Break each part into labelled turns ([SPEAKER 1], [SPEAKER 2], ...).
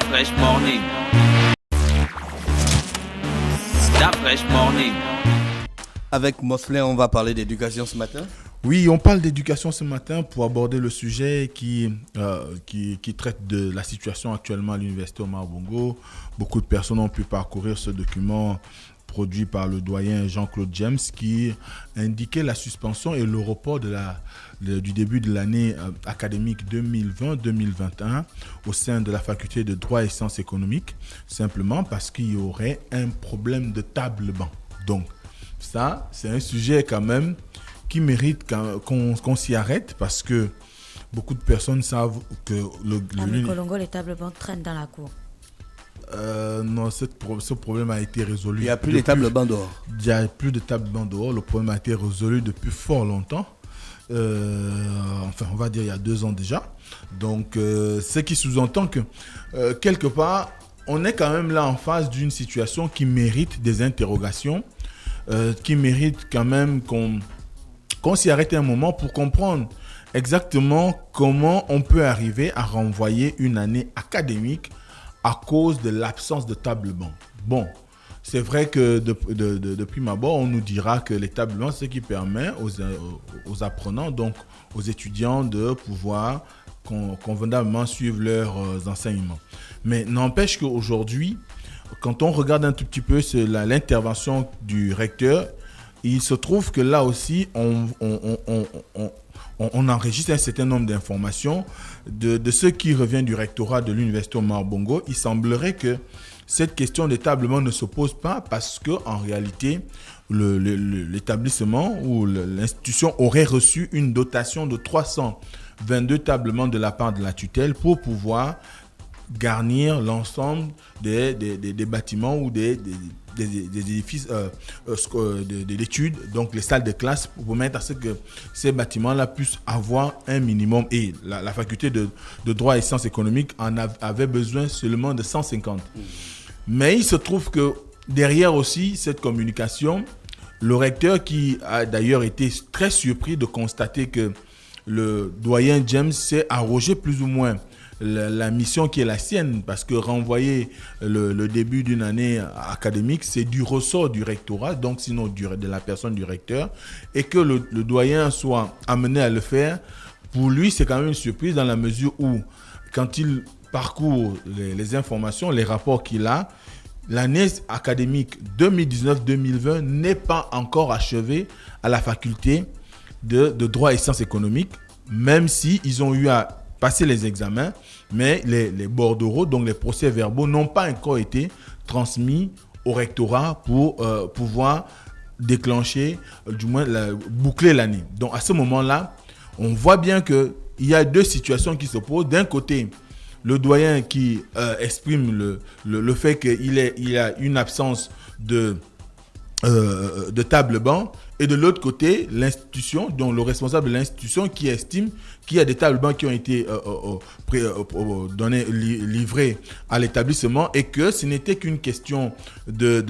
[SPEAKER 1] Fresh Morning. Fresh Morning.
[SPEAKER 2] Avec Mosley, on va parler d'éducation ce matin.
[SPEAKER 3] Oui, on parle d'éducation ce matin pour aborder le sujet qui traite de la situation actuellement à l'Université Omar Bongo. Beaucoup de personnes ont pu parcourir ce document produit par le doyen Jean-Claude James qui indiquait la suspension et le report du début de l'année académique 2020-2021 au sein de la faculté de droit et sciences économiques, simplement parce qu'il y aurait un problème de table-banc. Donc, ça, c'est un sujet quand même qui mérite qu'on s'y arrête parce que beaucoup de personnes savent que
[SPEAKER 4] à Colongo, les tables-bancs traînent dans la cour.
[SPEAKER 3] Non, ce problème a été résolu.
[SPEAKER 2] Il n'y a plus de table-banc dehors.
[SPEAKER 3] Il n'y a plus de table-banc dehors. Le problème a été résolu depuis fort longtemps. Enfin, on va dire il y a 2 ans déjà. Donc, ce qui sous-entend que, quelque part, on est quand même là en face d'une situation qui mérite des interrogations, qui mérite quand même qu'on s'y arrête un moment pour comprendre exactement comment on peut arriver à renvoyer une année académique à cause de l'absence de table-banc. Bon, c'est vrai que de prime abord, on nous dira que les table-bancs, c'est ce qui permet aux apprenants, donc aux étudiants, de pouvoir convenablement suivre leurs enseignements. Mais n'empêche qu'aujourd'hui, quand on regarde un tout petit peu l'intervention du recteur, il se trouve que là aussi, on enregistre un certain nombre d'informations de ce qui revient du rectorat de l'Université Omar Bongo. Il semblerait que cette question d'établement ne se pose pas parce qu'en réalité, l'établissement ou l'institution aurait reçu une dotation de 322 tablements de la part de la tutelle pour pouvoir garnir l'ensemble des bâtiments ou des édifices d'études, donc les salles de classe, pour permettre à ce que ces bâtiments-là puissent avoir un minimum. Et la faculté de droit et sciences économiques avait besoin seulement de 150. Mais il se trouve que derrière aussi cette communication, le recteur qui a d'ailleurs été très surpris de constater que le doyen James s'est arrogé plus ou moins la mission qui est la sienne, parce que renvoyer le début d'une année académique, c'est du ressort du rectorat, donc sinon de la personne du recteur, et que le doyen soit amené à le faire, pour lui, c'est quand même une surprise dans la mesure où, quand il parcourt les informations, les rapports qu'il a, l'année académique 2019-2020 n'est pas encore achevée à la faculté de droit et sciences économiques, même si ils ont eu à passer les examens, mais les bordereaux, donc les procès-verbaux, n'ont pas encore été transmis au rectorat pour pouvoir déclencher, du moins boucler l'année. Donc à ce moment-là, on voit bien qu'il y a 2 situations qui se posent. D'un côté, le doyen qui exprime le fait qu'il y a une absence de table-banc, et de l'autre côté, l'institution, donc le responsable de l'institution qui estime qu'il y a des tables-bancs qui ont été livrés à l'établissement et que ce n'était qu'une question de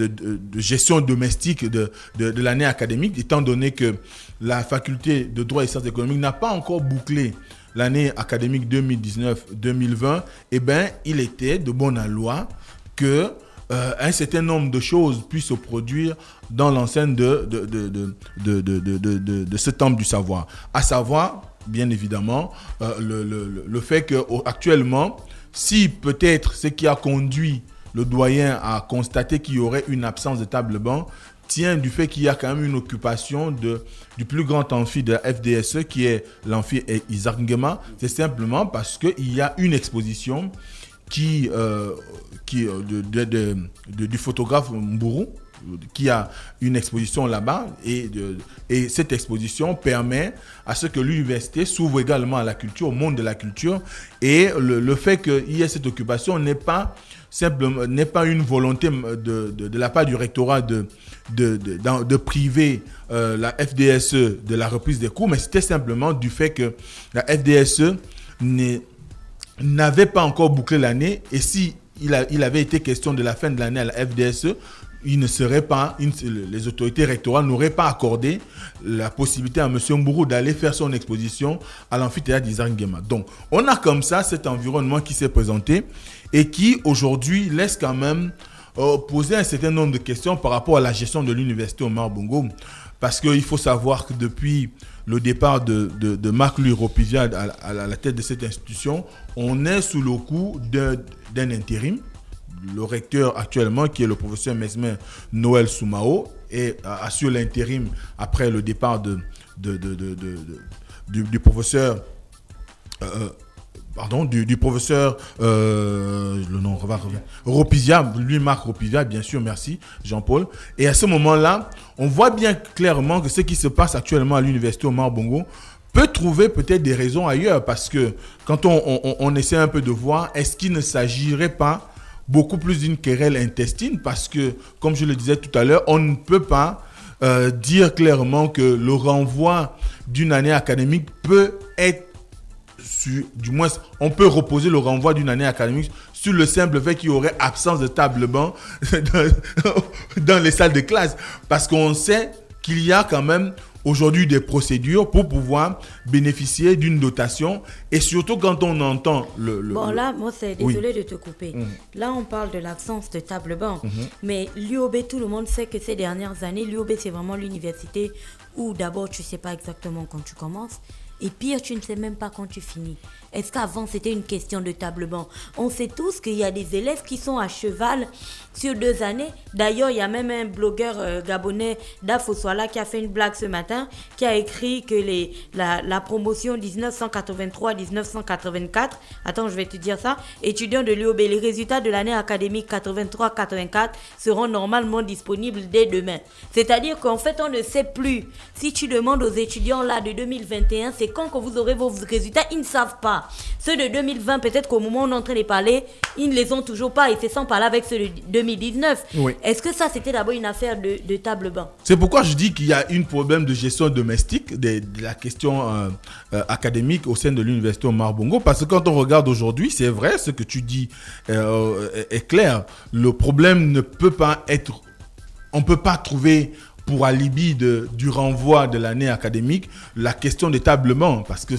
[SPEAKER 3] gestion domestique de l'année académique, étant donné que la faculté de droit et sciences économiques n'a pas encore bouclé l'année académique 2019-2020, eh bien, il était de bonne loi que un certain nombre de choses puissent se produire dans l'enceinte de ce temple du savoir. À savoir, bien évidemment, le fait qu'actuellement, si peut-être ce qui a conduit le doyen à constater qu'il y aurait une absence de table-banc tient du fait qu'il y a quand même une occupation du plus grand amphi de la FDSE, qui est l'amphi Isaac Nguema. C'est simplement parce qu'il y a une exposition du photographe Mburu, qui a une exposition là-bas, et cette exposition permet à ce que l'université s'ouvre également à la culture, au monde de la culture, et le fait qu'il y ait cette occupation n'est pas une volonté de la part du rectorat de priver la FDSE de la reprise des cours, mais c'était simplement du fait que la FDSE n'avait pas encore bouclé l'année, et si il avait été question de la fin de l'année à la FDSE, les autorités rectorales n'auraient pas accordé la possibilité à M. Mburu d'aller faire son exposition à l'amphithéâtre d'Isaac Nguema. Donc, on a comme ça cet environnement qui s'est présenté et qui, aujourd'hui, laisse quand même poser un certain nombre de questions par rapport à la gestion de l'université Omar Bongo. Parce qu'il faut savoir que depuis le départ de Marc-Louis Ropizia à la tête de cette institution, on est sous le coup d'un intérim. Le recteur actuellement, qui est le professeur Mesmer Noël Soumao, assure l'intérim après le départ du professeur du professeur le nom Ropizia, lui Marc Ropizia, bien sûr, merci Jean-Paul. Et à ce moment-là, on voit bien clairement que ce qui se passe actuellement à l'université Omar Bongo peut trouver peut-être des raisons ailleurs, parce que quand on essaie un peu de voir, est-ce qu'il ne s'agirait pas beaucoup plus d'une querelle intestine, parce que, comme je le disais tout à l'heure, on ne peut pas dire clairement que le renvoi d'une année académique peut être du moins, on peut reposer le renvoi d'une année académique sur le simple fait qu'il y aurait absence de table-banc dans les salles de classe. Parce qu'on sait qu'il y a quand même aujourd'hui des procédures pour pouvoir bénéficier d'une dotation. Et surtout quand on entend
[SPEAKER 4] là, moi, c'est désolé de te couper. Là, on parle de l'absence de table-banc. Mais l'UOB, tout le monde sait que ces dernières années, l'UOB, c'est vraiment l'université où d'abord, tu ne sais pas exactement quand tu commences. Et pire, tu ne sais même pas quand tu finis. Est-ce qu'avant, c'était une question de table-banc? On sait tous qu'il y a des élèves qui sont à cheval sur 2 années. D'ailleurs, il y a même un blogueur gabonais, Dafoswala, qui a fait une blague ce matin, qui a écrit que la promotion 1983-1984, attends, je vais te dire ça, étudiants de l'UOB, les résultats de l'année académique 83-84 seront normalement disponibles dès demain. C'est-à-dire qu'en fait, on ne sait plus. Si tu demandes aux étudiants là de 2021, c'est quand que vous aurez vos résultats, ils ne savent pas. Ceux de 2020, peut-être qu'au moment où on est en train de parler, ils ne les ont toujours pas, et c'est sans parler avec ceux de 2019. Oui. Est-ce que ça, c'était d'abord une affaire de table-banc?
[SPEAKER 3] C'est pourquoi je dis qu'il y a un problème de gestion domestique de la question académique au sein de l'université Omar Bongo, parce que quand on regarde aujourd'hui, c'est vrai, ce que tu dis est clair. Le problème ne peut pas être... On ne peut pas trouver... pour alibi du renvoi de l'année académique, la question des table-banc. Parce que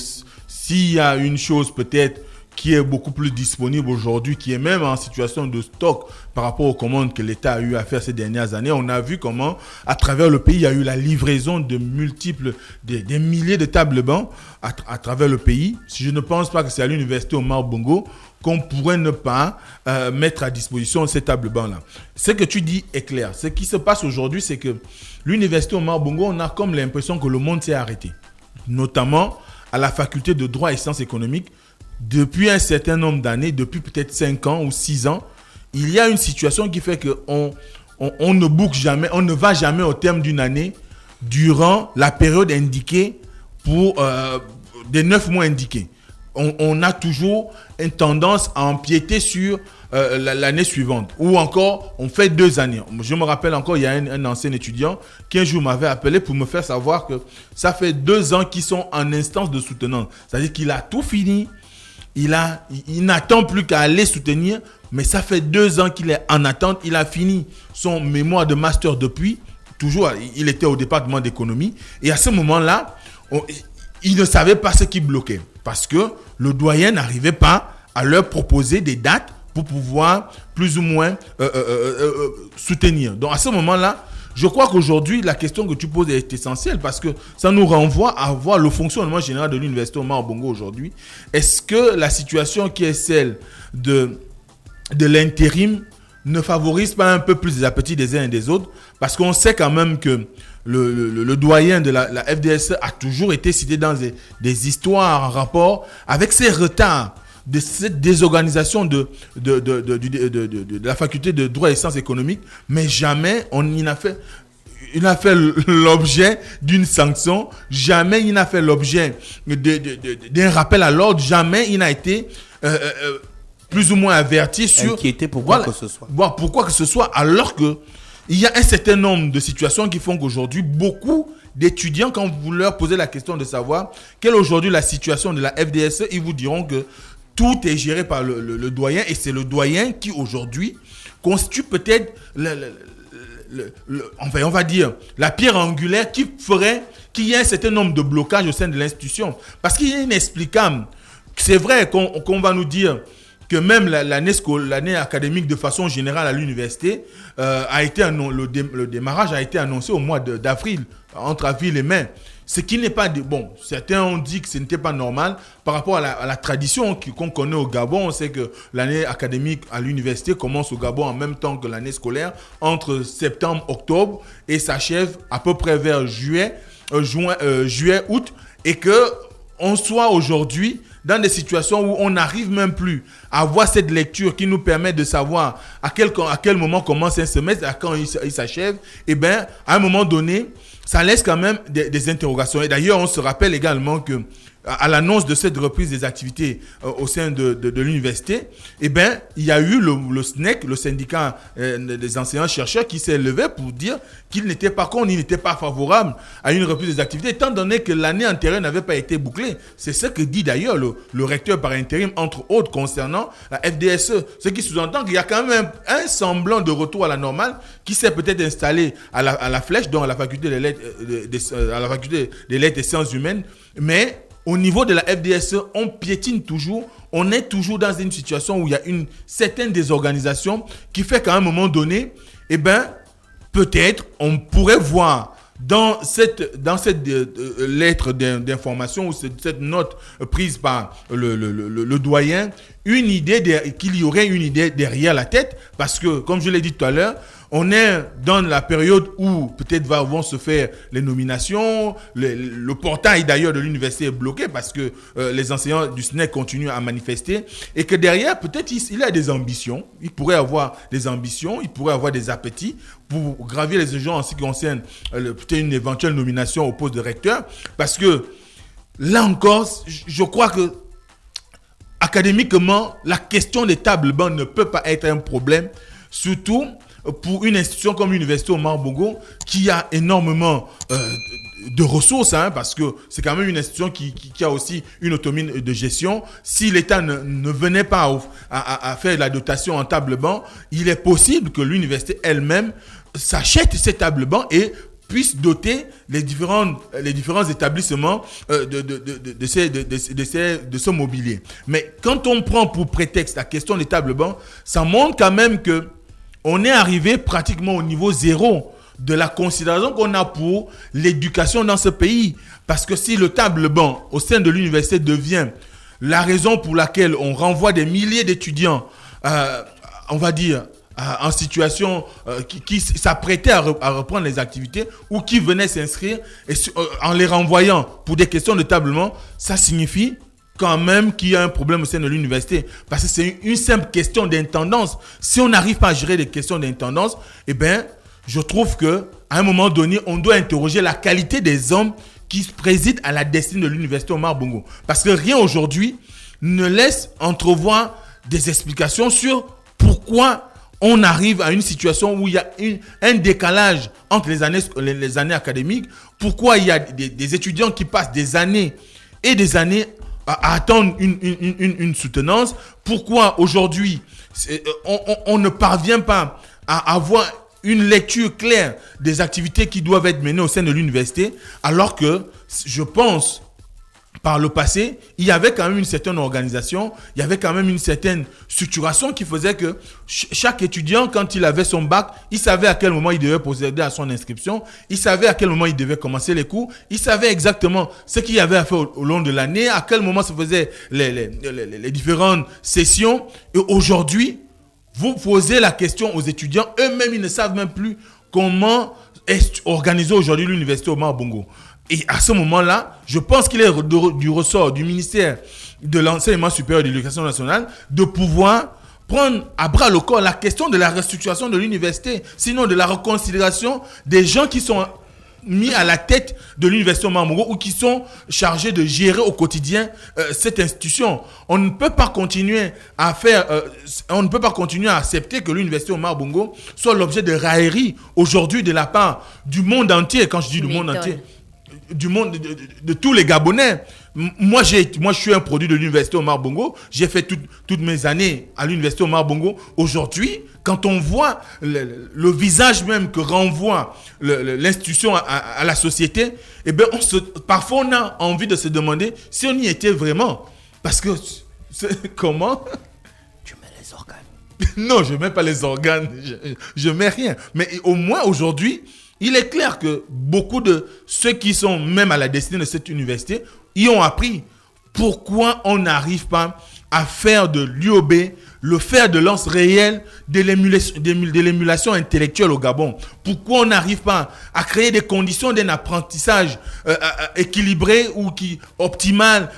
[SPEAKER 3] s'il y a une chose peut-être qui est beaucoup plus disponible aujourd'hui, qui est même en situation de stock par rapport aux commandes que l'État a eu à faire ces dernières années, on a vu comment, à travers le pays, il y a eu la livraison de des milliers de table-banc à travers le pays. Je ne pense pas que c'est à l'université Omar Bongo qu'on pourrait ne pas mettre à disposition ces tables-bancs-là. Ce que tu dis est clair. Ce qui se passe aujourd'hui, c'est que l'université Omar Bongo, on a comme l'impression que le monde s'est arrêté. Notamment à la faculté de droit et sciences économiques, depuis un certain nombre d'années, depuis peut-être 5 ans ou 6 ans, il y a une situation qui fait qu'on ne boucle jamais, on ne va jamais au terme d'une année durant la période indiquée pour des 9 mois indiqués. On a toujours une tendance à empiéter sur l'année suivante. Ou encore, on fait 2 années. Je me rappelle encore, il y a un ancien étudiant qui un jour m'avait appelé pour me faire savoir que ça fait 2 ans qu'ils sont en instance de soutenance. C'est-à-dire qu'il a tout fini. Il n'attend plus qu'à aller soutenir, mais ça fait 2 ans qu'il est en attente. Il a fini son mémoire de master depuis. Toujours, il était au département d'économie. Et à ce moment-là, il ne savait pas ce qui bloquait. Parce que le doyen n'arrivait pas à leur proposer des dates pour pouvoir plus ou moins soutenir. Donc à ce moment-là, je crois qu'aujourd'hui, la question que tu poses est essentielle parce que ça nous renvoie à voir le fonctionnement général de l'université Omar Bongo aujourd'hui. Est-ce que la situation qui est celle de l'intérim ne favorise pas un peu plus les appétits des uns et des autres? Parce qu'on sait quand même que le doyen de la FDSE a toujours été cité dans des histoires en rapport avec ces retards de cette désorganisation de la faculté de droit et sciences économiques, mais jamais il n'a fait l'objet d'une sanction, jamais il n'a fait l'objet d'un rappel à l'ordre, jamais il n'a été plus ou moins averti sur...
[SPEAKER 2] Inquiété pour quoi que ce soit.
[SPEAKER 3] Pourquoi que ce soit, alors que il y a un certain nombre de situations qui font qu'aujourd'hui, beaucoup d'étudiants, quand vous leur posez la question de savoir quelle est aujourd'hui la situation de la FDSE, ils vous diront que tout est géré par le doyen, et c'est le doyen qui aujourd'hui constitue peut-être enfin, on va dire, la pierre angulaire qui ferait qu'il y ait un certain nombre de blocages au sein de l'institution. Parce qu'il est inexplicable. C'est vrai qu'on va nous dire que même l'année académique de façon générale à l'université le démarrage a été annoncé au mois d'avril, entre avril et mai. Ce qui n'est pas... Bon, certains ont dit que ce n'était pas normal par rapport à la tradition qu'on connaît au Gabon. On sait que l'année académique à l'université commence au Gabon en même temps que l'année scolaire, entre septembre, octobre, et s'achève à peu près vers juillet, août, et qu'on soit aujourd'hui dans des situations où on n'arrive même plus à avoir cette lecture qui nous permet de savoir à quel moment commence un semestre, à quand il s'achève, et bien, à un moment donné, ça laisse quand même des interrogations. Et d'ailleurs, on se rappelle également que à l'annonce de cette reprise des activités au sein de l'université, eh ben, il y a eu le SNEC, le syndicat des enseignants-chercheurs, qui s'est levé pour dire qu'il n'était pas contre, il n'était pas favorable à une reprise des activités, étant donné que l'année antérieure n'avait pas été bouclée. C'est ce que dit d'ailleurs le recteur par intérim, entre autres, concernant la FDSE. Ce qui sous-entend qu'il y a quand même un semblant de retour à la normale qui s'est peut-être installé à la Flèche, donc à la faculté des lettres, à la faculté des lettres et sciences humaines, mais au niveau de la FDSE, on piétine toujours, on est toujours dans une situation où il y a une certaine désorganisation qui fait qu'à un moment donné, eh ben, peut-être on pourrait voir dans cette lettre d'information ou cette note prise par le doyen, qu'il y aurait une idée derrière la tête, parce que, comme je l'ai dit tout à l'heure, on est dans la période où peut-être vont se faire les nominations. Le portail d'ailleurs de l'université est bloqué parce que les enseignants du SNEC continuent à manifester. Et que derrière, peut-être il a des ambitions. Il pourrait avoir des ambitions, il pourrait avoir des appétits pour gravir les échelons en ce qui concerne peut-être une éventuelle nomination au poste de recteur. Parce que là encore, je crois que académiquement, la question des tables bancs ne peut pas être un problème. Surtout pour une institution comme l'Université Omar Bongo, qui a énormément de ressources, parce que c'est quand même une institution qui a aussi une autonomie de gestion. Si l'État ne venait pas à faire la dotation en table banc, il est possible que l'université elle-même s'achète ces tables bancs et puisse doter les différents établissements de ce mobilier. Mais quand on prend pour prétexte la question des tables bancs, ça montre quand même que on est arrivé pratiquement au niveau zéro de la considération qu'on a pour l'éducation dans ce pays. Parce que si le table-banc au sein de l'université devient la raison pour laquelle on renvoie des milliers d'étudiants, on va dire, en situation qui s'apprêtaient à reprendre les activités ou qui venaient s'inscrire en les renvoyant pour des questions de table-banc, ça signifie quand même qu'il y a un problème au sein de l'université. Parce que c'est une simple question d'intendance. Si on n'arrive pas à gérer les questions d'intendance, eh bien, je trouve qu'à un moment donné, on doit interroger la qualité des hommes qui président à la destinée de l'université Omar Bongo. Parce que rien aujourd'hui ne laisse entrevoir des explications sur pourquoi on arrive à une situation où il y a un décalage entre les années académiques, pourquoi il y a des étudiants qui passent des années et des années à attendre une soutenance. Pourquoi aujourd'hui on ne parvient pas à avoir une lecture claire des activités qui doivent être menées au sein de l'université, alors que je pense par le passé, il y avait quand même une certaine organisation, il y avait quand même une certaine structuration qui faisait que chaque étudiant, quand il avait son bac, il savait à quel moment il devait procéder à son inscription, il savait à quel moment il devait commencer les cours, il savait exactement ce qu'il y avait à faire au long de l'année, à quel moment se faisaient les différentes sessions. Et aujourd'hui, vous posez la question aux étudiants, eux-mêmes, ils ne savent même plus comment est organisée aujourd'hui l'université Omar Bongo. Et à ce moment-là, je pense qu'il est du ressort du ministère de l'enseignement supérieur et de l'éducation nationale de pouvoir prendre à bras le corps la question de la restructuration de l'université, sinon de la reconsidération des gens qui sont mis à la tête de l'université Omar Bongo ou qui sont chargés de gérer au quotidien cette institution. On ne peut pas continuer à accepter que l'université Omar Bongo soit l'objet de railleries aujourd'hui de la part du monde entier. Quand je dis du monde entier, du monde de tous les Gabonais, Moi, je suis un produit de l'université Omar Bongo. J'ai fait toutes mes années à l'université Omar Bongo. Aujourd'hui, quand on voit le visage même que renvoie l'institution à la société, eh ben, parfois on a envie de se demander si on y était vraiment. Parce que, comment?
[SPEAKER 2] Tu mets les organes.
[SPEAKER 3] Non, je ne mets pas les organes. Je mets rien. Mais au moins aujourd'hui, il est clair que beaucoup de ceux qui sont même à la destinée de cette université y ont appris pourquoi on n'arrive pas à faire de l'UOB le fer de lance réel de l'émulation intellectuelle au Gabon. Pourquoi on n'arrive pas à créer des conditions d'un apprentissage équilibré ou optimal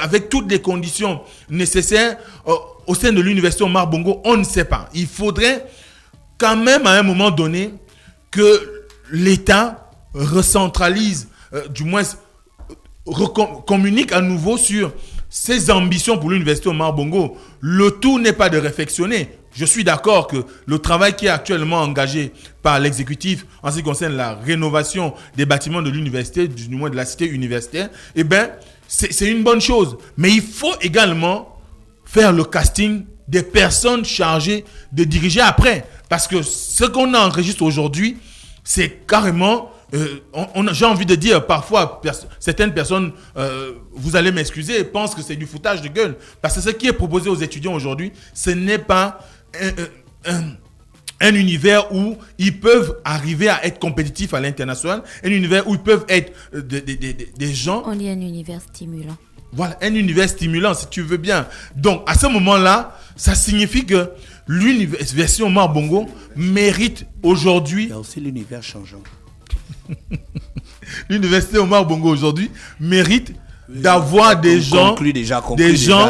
[SPEAKER 3] avec toutes les conditions nécessaires au sein de l'université Omar Bongo? On ne sait pas. Il faudrait quand même à un moment donné que l'État recentralise, du moins communique à nouveau sur ses ambitions pour l'université Omar Bongo. Le tout n'est pas de réflexionner. Je suis d'accord que le travail qui est actuellement engagé par l'exécutif en ce qui concerne la rénovation des bâtiments de l'université, du moins de la cité universitaire, eh ben, c'est une bonne chose. Mais il faut également faire le casting des personnes chargées de diriger après. Parce que ce qu'on enregistre aujourd'hui, c'est carrément, j'ai envie de dire, parfois, certaines personnes, vous allez m'excuser, pensent que c'est du foutage de gueule. Parce que ce qui est proposé aux étudiants aujourd'hui, ce n'est pas un univers où ils peuvent arriver à être compétitifs à l'international, un univers où ils peuvent être des gens...
[SPEAKER 4] On dit un univers stimulant.
[SPEAKER 3] Voilà, un univers stimulant, si tu veux bien. Donc, à ce moment-là, ça signifie que l'université Omar Bongo mérite aujourd'hui...
[SPEAKER 2] Il y a aussi l'univers changeant.
[SPEAKER 3] L'université Omar Bongo aujourd'hui mérite d'avoir des gens...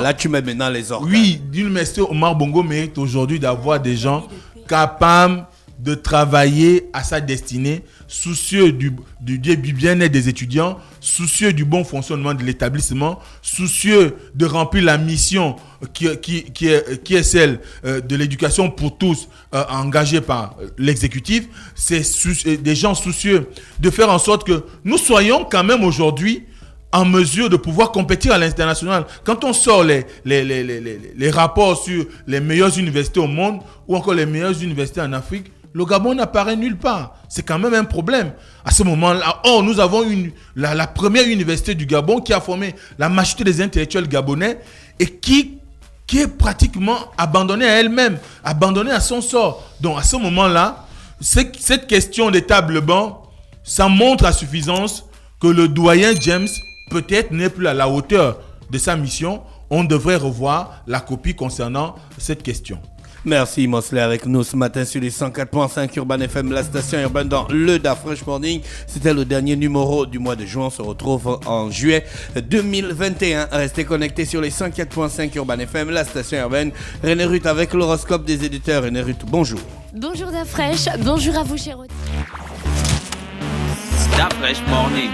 [SPEAKER 2] Là, tu mets maintenant les organes.
[SPEAKER 3] Oui, l'université Omar Bongo mérite aujourd'hui d'avoir des gens capables de travailler à sa destinée, soucieux du bien-être des étudiants, soucieux du bon fonctionnement de l'établissement, soucieux de remplir la mission qui est celle de l'éducation pour tous engagée par l'exécutif. C'est des gens soucieux de faire en sorte que nous soyons quand même aujourd'hui en mesure de pouvoir compétir à l'international. Quand on sort les rapports sur les meilleures universités au monde ou encore les meilleures universités en Afrique, le Gabon n'apparaît nulle part. C'est quand même un problème. À ce moment-là, nous avons la première université du Gabon qui a formé la majorité des intellectuels gabonais et qui est pratiquement abandonnée à elle-même, abandonnée à son sort. Donc à ce moment-là, cette question des tables bancs, ça montre à suffisance que le doyen James peut-être n'est plus à la hauteur de sa mission. On devrait revoir la copie concernant cette question.
[SPEAKER 2] Merci Mosley avec nous ce matin sur les 104.5 Urban FM, la station urbaine dans le Da Fresh Morning. C'était le dernier numéro du mois de juin. On se retrouve en juillet 2021. Restez connectés sur les 104.5 Urban FM, la station urbaine. René Ruth avec l'horoscope des éditeurs. René Ruth, bonjour.
[SPEAKER 5] Bonjour Da Fresh, bonjour à vous chers auditeurs.
[SPEAKER 1] Da Fresh Morning.